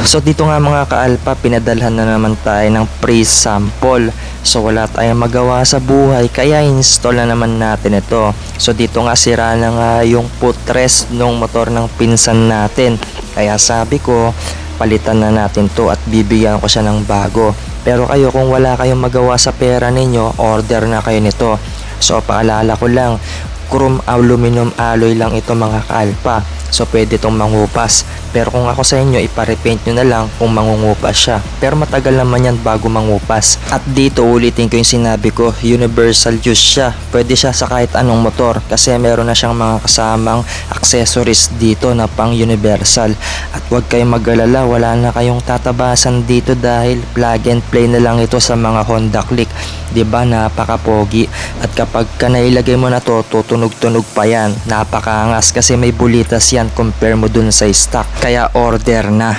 So dito nga mga kaalpa, pinadalhan na naman tayo ng pre-sample. So wala tayong magawa sa buhay kaya install na naman natin ito. So dito nga sira na nga yung footrest ng motor ng pinsan natin. Kaya sabi ko, palitan na natin to at bibigyan ko siya ng bago. Pero kayo kung wala kayong magawa sa pera ninyo, order na kayo nito. So paalala ko lang, chrome aluminum alloy lang ito mga kaalpa. So pwede itong mangupas. Pero kung ako sa inyo, iparepaint nyo na lang kung mangungupas siya. Pero matagal naman yan bago mangupas. At dito ulitin ko yung sinabi ko, universal use siya. Pwede siya sa kahit anong motor kasi meron na siyang mga kasamang accessories dito na pang universal. At huwag kayong mag-alala, wala na kayong tatabasan dito dahil plug and play na lang ito sa mga Honda Click. Diba, napaka-pogi. At kapag ka nailagay mo na to, tutunog-tunog pa yan. Napakaangas kasi may bulitas yan compare mo dun sa stock. Kaya order na.